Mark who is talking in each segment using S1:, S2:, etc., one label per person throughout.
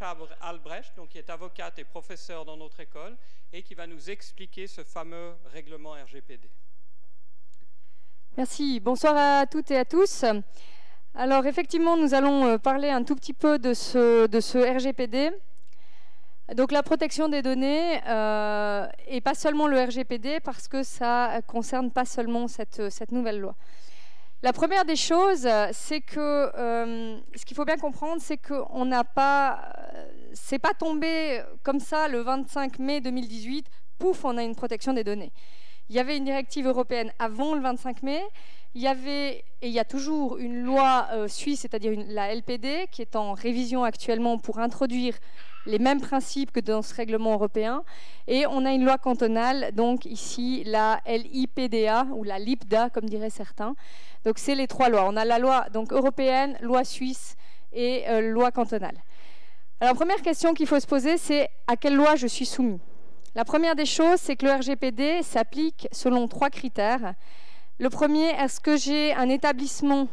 S1: Natacha Albrecht, donc, qui est avocate et professeure dans notre école, et qui va nous expliquer ce fameux règlement RGPD.
S2: Merci. Bonsoir à toutes et à tous. Alors effectivement, nous allons parler un tout petit peu de ce RGPD. Donc la protection des données, et pas seulement le RGPD, parce que ça ne concerne pas seulement cette nouvelle loi. La première des choses, c'est que ce qu'il faut bien comprendre, c'est qu'on n'a pas, c'est pas tombé comme ça le 25 mai 2018, pouf, on a une protection des données. Il y avait une directive européenne avant le 25 mai, il y avait, et il y a toujours une loi suisse, c'est-à-dire la LPD, qui est en révision actuellement pour introduire les mêmes principes que dans ce règlement européen. Et on a une loi cantonale, donc ici la LIPDA, ou la LIPDA, comme diraient certains. Donc c'est les trois lois. On a la loi donc, européenne, loi suisse et loi cantonale. Alors première question qu'il faut se poser, c'est à quelle loi je suis soumis? La première des choses, c'est que le RGPD s'applique selon trois critères. Le premier, est-ce que j'ai un établissement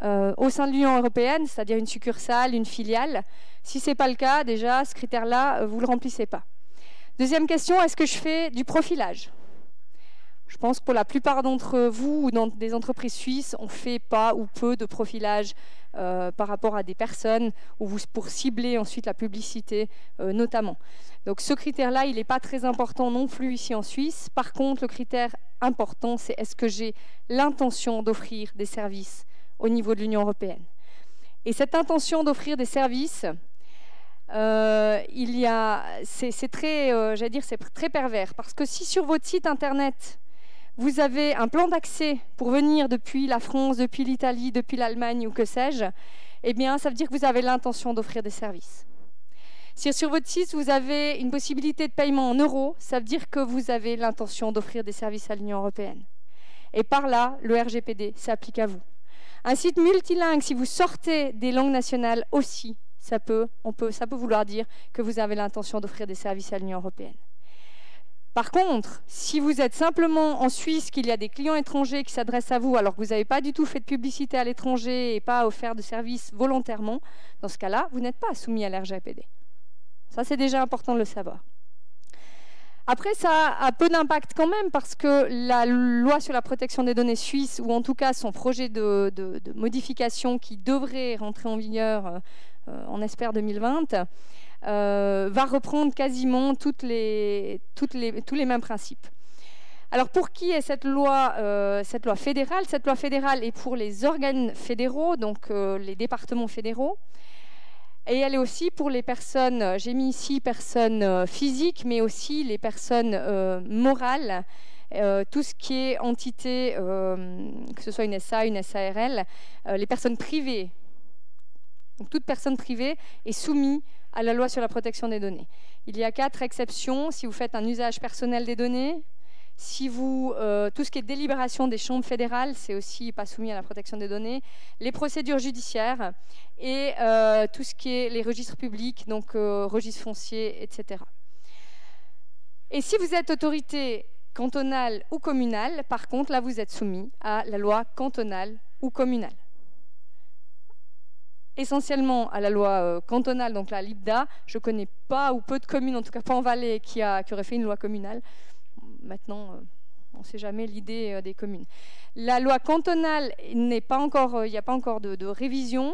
S2: au sein de l'Union européenne, c'est-à-dire une succursale, une filiale? Si ce n'est pas le cas, déjà, ce critère-là, vous ne le remplissez pas. Deuxième question, est-ce que je fais du profilage? Je pense que pour la plupart d'entre vous ou dans des entreprises suisses, on ne fait pas ou peu de profilage par rapport à des personnes ou pour cibler ensuite la publicité notamment. Donc ce critère-là, il n'est pas très important non plus ici en Suisse. Par contre, le critère important, c'est est-ce que j'ai l'intention d'offrir des services au niveau de l'Union européenne. Et cette intention d'offrir des services, c'est très, j'allais dire, c'est très pervers. Parce que si sur votre site internet, vous avez un plan d'accès pour venir depuis la France, depuis l'Italie, depuis l'Allemagne ou que sais-je, eh bien, ça veut dire que vous avez l'intention d'offrir des services. Si sur votre site, vous avez une possibilité de paiement en euros, ça veut dire que vous avez l'intention d'offrir des services à l'Union européenne. Et par là, le RGPD s'applique à vous. Un site multilingue, si vous sortez des langues nationales aussi, ça peut vouloir dire que vous avez l'intention d'offrir des services à l'Union européenne. Par contre, si vous êtes simplement en Suisse, qu'il y a des clients étrangers qui s'adressent à vous alors que vous n'avez pas du tout fait de publicité à l'étranger et pas offert de services volontairement, dans ce cas-là, vous n'êtes pas soumis à l'RGPD. Ça, c'est déjà important de le savoir. Après, ça a peu d'impact quand même parce que la loi sur la protection des données suisse, ou en tout cas son projet de modification qui devrait rentrer en vigueur, on espère 2020, va reprendre quasiment tous les mêmes principes. Alors pour qui est cette loi fédérale? Cette loi fédérale est pour les organes fédéraux, donc les départements fédéraux. Et elle est aussi pour les personnes, j'ai mis ici personnes physiques, mais aussi les personnes morales, tout ce qui est entité, que ce soit une SA, une SARL, les personnes privées. Donc toute personne privée est soumise à la loi sur la protection des données. Il y a 4 exceptions si vous faites un usage personnel des données. Si vous, tout ce qui est délibération des chambres fédérales, c'est aussi pas soumis à la protection des données. Les procédures judiciaires et tout ce qui est les registres publics, donc registres fonciers, etc. Et si vous êtes autorité cantonale ou communale, par contre, là, vous êtes soumis à la loi cantonale ou communale. Essentiellement à la loi cantonale, donc la LIPDA. Je ne connais pas ou peu de communes, en tout cas pas en Valais, qui aurait fait une loi communale. Maintenant, on ne sait jamais l'idée des communes. La loi cantonale n'est pas encore, il n'y a pas encore de révision.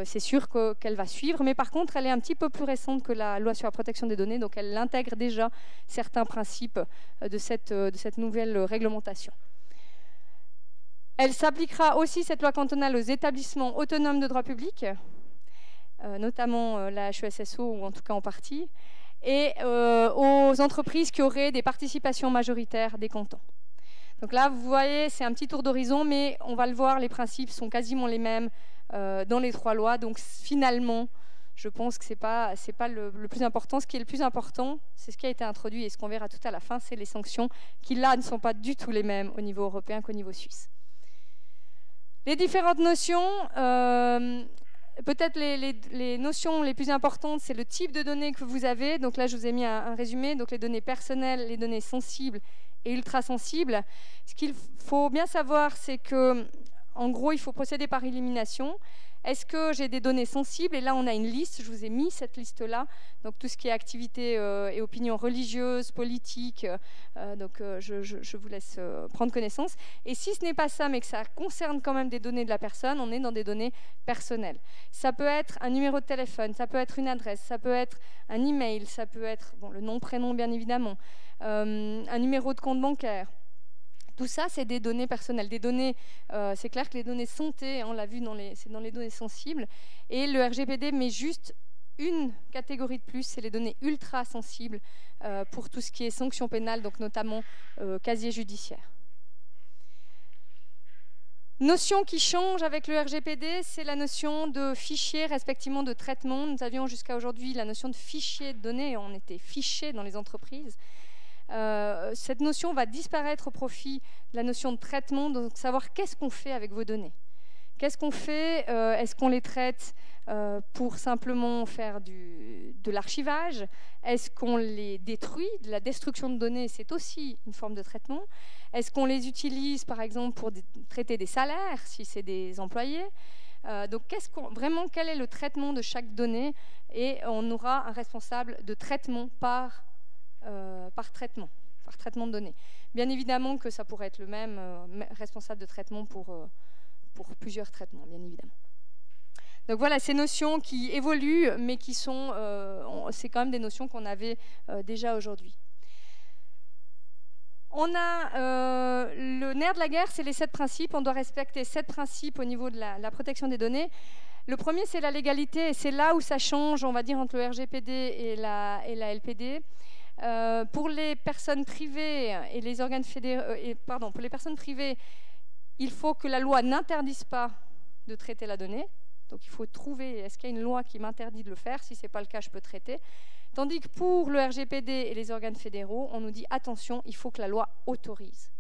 S2: C'est sûr qu'elle va suivre, mais par contre, elle est un petit peu plus récente que la loi sur la protection des données, donc elle intègre déjà certains principes de cette nouvelle réglementation. Elle s'appliquera aussi, cette loi cantonale, aux établissements autonomes de droit public, notamment la HESSO, ou en tout cas en partie, et aux entreprises qui auraient des participations majoritaires des cantons. Donc là, vous voyez, c'est un petit tour d'horizon, mais on va le voir, les principes sont quasiment les mêmes dans les 3 lois. Donc finalement, je pense que ce n'est pas le plus important. Ce qui est le plus important, c'est ce qui a été introduit, et ce qu'on verra tout à la fin, c'est les sanctions, qui là ne sont pas du tout les mêmes au niveau européen qu'au niveau suisse. Les différentes notions, peut-être les notions les plus importantes, c'est le type de données que vous avez. Donc là, je vous ai mis un résumé. Donc les données personnelles, les données sensibles et ultra sensibles. Ce qu'il faut bien savoir, c'est que, en gros, il faut procéder par élimination. Est-ce que j'ai des données sensibles? Et là, on a une liste, je vous ai mis cette liste-là. Donc, tout ce qui est activités et opinions religieuses, politiques. Je vous laisse prendre connaissance. Et si ce n'est pas ça, mais que ça concerne quand même des données de la personne, on est dans des données personnelles. Ça peut être un numéro de téléphone, ça peut être une adresse, ça peut être un email, ça peut être le nom, prénom, bien évidemment, un numéro de compte bancaire. Tout ça, c'est des données personnelles. Des données, c'est clair que les données santé, on l'a vu, c'est dans les données sensibles. Et le RGPD met juste une catégorie de plus, c'est les données ultra sensibles pour tout ce qui est sanctions pénales, donc notamment casier judiciaire. Notion qui change avec le RGPD, c'est la notion de fichier, respectivement de traitement. Nous avions jusqu'à aujourd'hui la notion de fichier de données, on était fichés dans les entreprises. Cette notion va disparaître au profit de la notion de traitement, donc savoir qu'est-ce qu'on fait avec vos données. Qu'est-ce qu'on fait? Est-ce qu'on les traite pour simplement faire de l'archivage? Est-ce qu'on les détruit? De la destruction de données, c'est aussi une forme de traitement. Est-ce qu'on les utilise, par exemple, pour traiter des salaires, si c'est des employés? Donc, vraiment, quel est le traitement de chaque donnée? Et on aura un responsable de traitement par traitement de données. Bien évidemment que ça pourrait être le même responsable de traitement pour plusieurs traitements, bien évidemment. Donc voilà, ces notions qui évoluent, mais qui sont, c'est quand même des notions qu'on avait déjà aujourd'hui. On a le nerf de la guerre, c'est les 7 principes. On doit respecter 7 principes au niveau de la protection des données. Le premier, c'est la légalité, et c'est là où ça change, on va dire, entre le RGPD et la LPD. Pour les personnes privées et les organes fédéraux, pour les personnes privées, il faut que la loi n'interdise pas de traiter la donnée. Donc il faut trouver, est-ce qu'il y a une loi qui m'interdit de le faire? Si ce n'est pas le cas, je peux traiter. Tandis que pour le RGPD et les organes fédéraux, on nous dit attention, il faut que la loi autorise.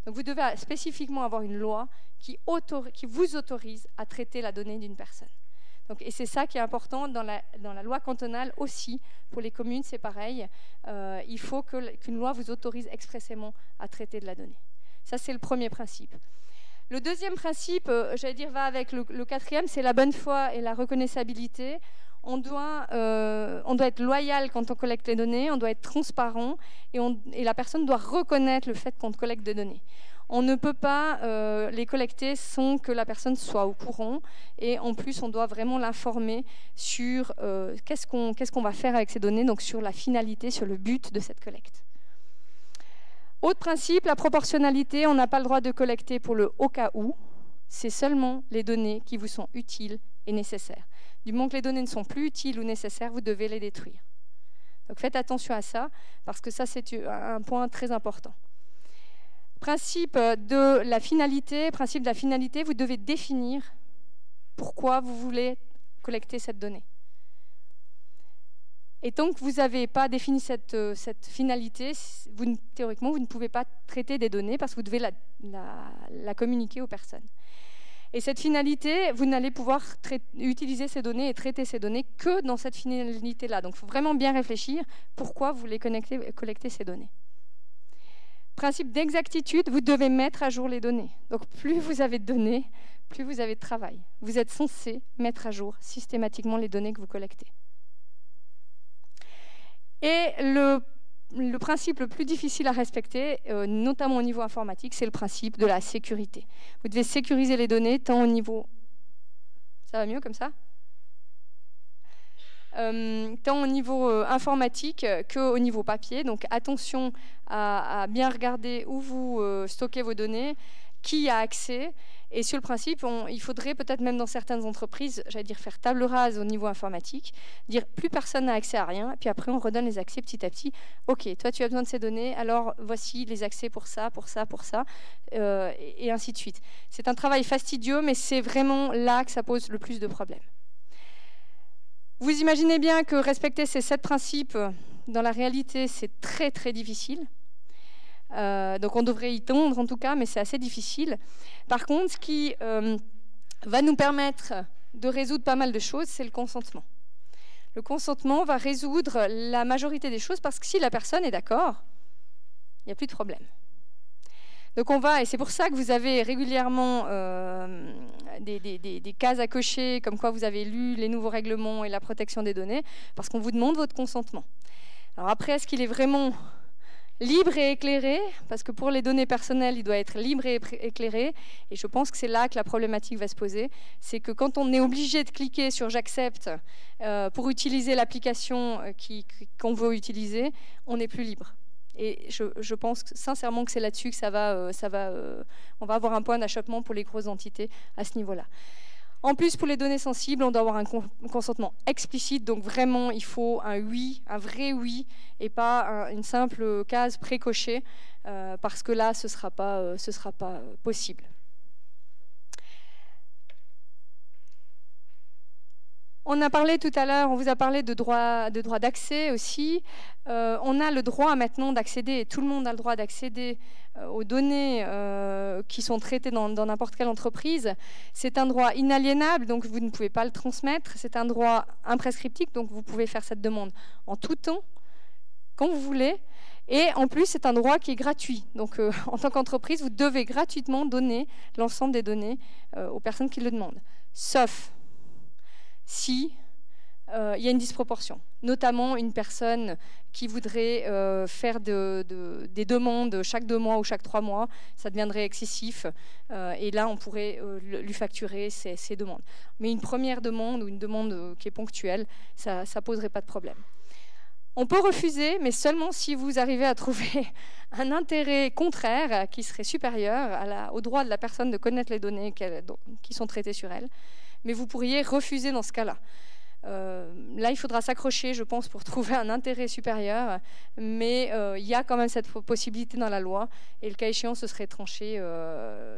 S2: Donc vous devez spécifiquement avoir une loi qui vous autorise à traiter la donnée d'une personne. Donc, et c'est ça qui est important dans la loi cantonale aussi. Pour les communes, c'est pareil. Il faut qu'une loi vous autorise expressément à traiter de la donnée. Ça, c'est le premier principe. Le deuxième principe, j'allais dire, va avec le quatrième, c'est la bonne foi et la reconnaissabilité. On doit être loyal quand on collecte les données, on doit être transparent et la personne doit reconnaître le fait qu'on collecte des données. On ne peut pas les collecter sans que la personne soit au courant et en plus on doit vraiment l'informer sur qu'est-ce qu'on va faire avec ces données, donc sur la finalité, sur le but de cette collecte. Autre principe, la proportionnalité, on n'a pas le droit de collecter pour le au cas où, c'est seulement les données qui vous sont utiles et nécessaires. Du moment que les données ne sont plus utiles ou nécessaires, vous devez les détruire. Donc faites attention à ça, parce que ça c'est un point très important. Principe de la finalité, vous devez définir pourquoi vous voulez collecter cette donnée. Et tant que vous n'avez pas défini cette finalité, théoriquement, vous ne pouvez pas traiter des données parce que vous devez la communiquer aux personnes. Et cette finalité, vous n'allez pouvoir utiliser ces données et traiter ces données que dans cette finalité-là. Donc, il faut vraiment bien réfléchir pourquoi vous voulez collecter ces données. Principe d'exactitude, vous devez mettre à jour les données. Donc, plus vous avez de données, plus vous avez de travail. Vous êtes censé mettre à jour systématiquement les données que vous collectez. Et le principe le plus difficile à respecter, notamment au niveau informatique, c'est le principe de la sécurité. Vous devez sécuriser les données tant au niveau... Ça va mieux comme ça ? Tant au niveau informatique qu'au niveau papier. Donc attention à bien regarder où vous stockez vos données, qui a accès. Et sur le principe, il faudrait peut-être même dans certaines entreprises, j'allais dire faire table rase au niveau informatique, dire plus personne n'a accès à rien, et puis après on redonne les accès petit à petit. Ok, toi tu as besoin de ces données, alors voici les accès pour ça, et ainsi de suite. C'est un travail fastidieux, mais c'est vraiment là que ça pose le plus de problèmes. Vous imaginez bien que respecter ces 7 principes, dans la réalité, c'est très très difficile. Donc on devrait y tendre en tout cas, mais c'est assez difficile. Par contre, ce qui va nous permettre de résoudre pas mal de choses, c'est le consentement. Le consentement va résoudre la majorité des choses parce que si la personne est d'accord, il n'y a plus de problème. Donc on va, et c'est pour ça que vous avez régulièrement des cases à cocher, comme quoi vous avez lu les nouveaux règlements et la protection des données, parce qu'on vous demande votre consentement. Alors après, est-ce qu'il est vraiment libre et éclairé? Parce que pour les données personnelles, il doit être libre et éclairé. Et je pense que c'est là que la problématique va se poser. C'est que quand on est obligé de cliquer sur « J'accepte » pour utiliser l'application qu'on veut utiliser, on n'est plus libre. Et je pense sincèrement que c'est là-dessus que on va avoir un point d'achoppement pour les grosses entités à ce niveau-là. En plus, pour les données sensibles, on doit avoir un consentement explicite, donc vraiment, il faut un oui, un vrai oui, et pas une simple case précochée, parce que là, ce sera pas possible. On a parlé tout à l'heure, on vous a parlé de droit d'accès aussi. On a le droit maintenant d'accéder, et tout le monde a le droit d'accéder aux données qui sont traitées dans n'importe quelle entreprise. C'est un droit inaliénable, donc vous ne pouvez pas le transmettre. C'est un droit imprescriptique, donc vous pouvez faire cette demande en tout temps, quand vous voulez. Et en plus, c'est un droit qui est gratuit. Donc en tant qu'entreprise, vous devez gratuitement donner l'ensemble des données aux personnes qui le demandent. Sauf si il y a une disproportion, notamment une personne qui voudrait faire des demandes chaque 2 mois ou chaque 3 mois, ça deviendrait excessif, et là on pourrait lui facturer ces demandes. Mais une première demande ou une demande qui est ponctuelle, ça ne poserait pas de problème. On peut refuser, mais seulement si vous arrivez à trouver un intérêt contraire qui serait supérieur au droit de la personne de connaître les données qui sont traitées sur elle. Mais vous pourriez refuser dans ce cas-là. Là, il faudra s'accrocher, je pense, pour trouver un intérêt supérieur, mais il y a quand même cette possibilité dans la loi, et le cas échéant, ce serait tranché,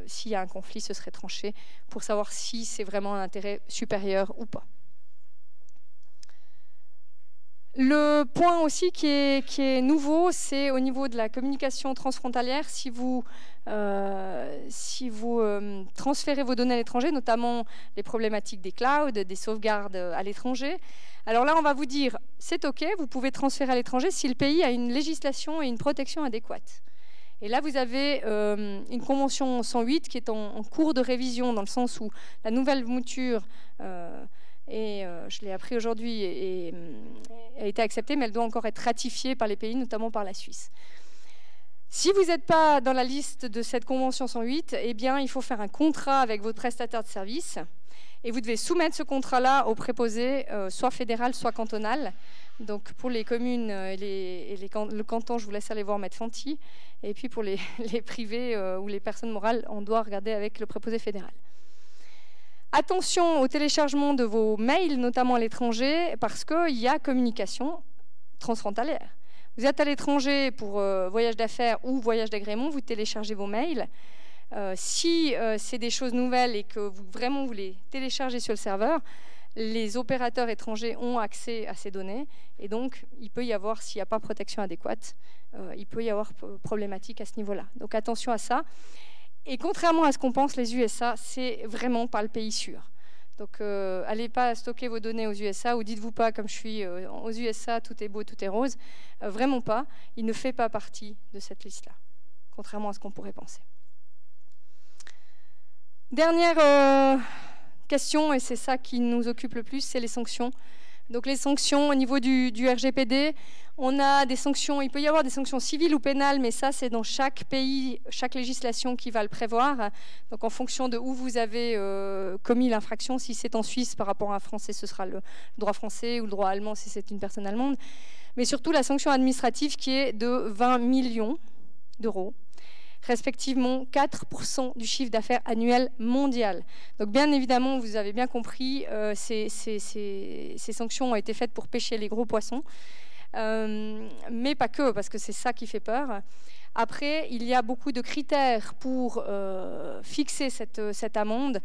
S2: s'il y a un conflit, ce serait tranché, pour savoir si c'est vraiment un intérêt supérieur ou pas. Le point aussi qui est nouveau, c'est au niveau de la communication transfrontalière. Si vous transférez vos données à l'étranger, notamment les problématiques des clouds, des sauvegardes à l'étranger, alors là, on va vous dire, c'est OK, vous pouvez transférer à l'étranger si le pays a une législation et une protection adéquate. Et là, vous avez une convention 108 qui est en cours de révision, dans le sens où la nouvelle mouture... je l'ai appris aujourd'hui, et a été acceptée, mais elle doit encore être ratifiée par les pays, notamment par la Suisse. Si vous n'êtes pas dans la liste de cette convention 108, eh bien, il faut faire un contrat avec votre prestataire de service, et vous devez soumettre ce contrat-là au préposé, soit fédéral, soit cantonal. Donc pour les communes et le canton, je vous laisse aller voir Maître Fanti, et puis pour les privés ou les personnes morales, on doit regarder avec le préposé fédéral. Attention au téléchargement de vos mails, notamment à l'étranger, parce qu'il y a communication transfrontalière. Vous êtes à l'étranger pour voyage d'affaires ou voyage d'agrément, vous téléchargez vos mails. Si c'est des choses nouvelles et que vous les téléchargez sur le serveur, les opérateurs étrangers ont accès à ces données, et donc il peut y avoir, s'il n'y a pas protection adéquate, il peut y avoir problématique à ce niveau-là. Donc attention à ça. Et contrairement à ce qu'on pense, les USA, c'est vraiment pas le pays sûr. Donc, allez pas stocker vos données aux USA, ou dites-vous pas, comme je suis aux USA, tout est beau, tout est rose. Vraiment pas. Il ne fait pas partie de cette liste-là, contrairement à ce qu'on pourrait penser. Dernière question, et c'est ça qui nous occupe le plus, c'est les sanctions. Donc les sanctions au niveau du RGPD, on a des sanctions, il peut y avoir des sanctions civiles ou pénales, mais ça c'est dans chaque pays, chaque législation qui va le prévoir. Donc en fonction de où vous avez commis l'infraction, si c'est en Suisse par rapport à un Français, ce sera le droit français, ou le droit allemand si c'est une personne allemande. Mais surtout la sanction administrative qui est de 20 millions d'euros, respectivement 4% du chiffre d'affaires annuel mondial. Donc bien évidemment, vous avez bien compris, ces sanctions ont été faites pour pêcher les gros poissons, mais pas que, parce que c'est ça qui fait peur. Après, il y a beaucoup de critères pour fixer cette amende.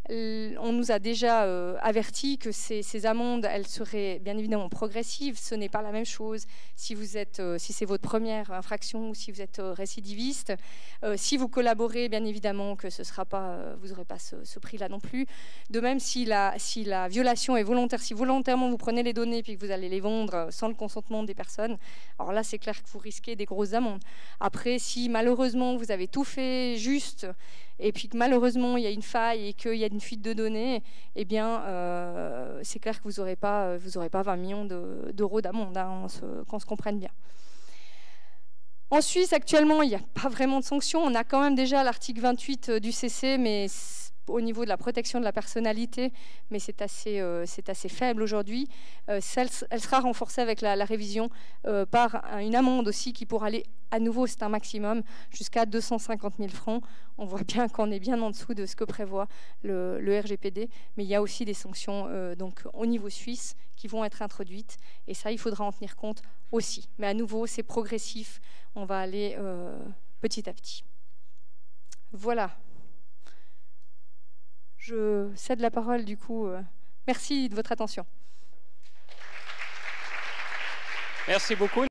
S2: On nous a déjà averti que ces amendes, elles seraient bien évidemment progressives. Ce n'est pas la même chose si c'est votre première infraction ou si vous êtes récidiviste. Si vous collaborez, bien évidemment que vous n'aurez pas ce prix-là non plus. De même, si la violation est volontaire, si volontairement vous prenez les données puis que vous allez les vendre sans le consentement des personnes, alors là, c'est clair que vous risquez des grosses amendes. Après, si malheureusement vous avez tout fait juste et puis que malheureusement il y a une faille et qu'il y a une fuite de données, eh bien c'est clair que vous n'aurez pas 20 millions d'euros d'amende, hein, qu'on se comprenne bien. En Suisse, actuellement, il n'y a pas vraiment de sanctions. On a quand même déjà l'article 28 du CC, mais au niveau de la protection de la personnalité, mais c'est assez faible aujourd'hui. Elle sera renforcée avec la révision par une amende aussi qui pourra aller, à nouveau, c'est un maximum, jusqu'à 250 000 francs. On voit bien qu'on est bien en dessous de ce que prévoit le RGPD, mais il y a aussi des sanctions donc, au niveau suisse qui vont être introduites, et ça, il faudra en tenir compte aussi. Mais à nouveau, c'est progressif, on va aller petit à petit. Voilà. Je cède la parole, du coup. Merci de votre attention.
S1: Merci beaucoup.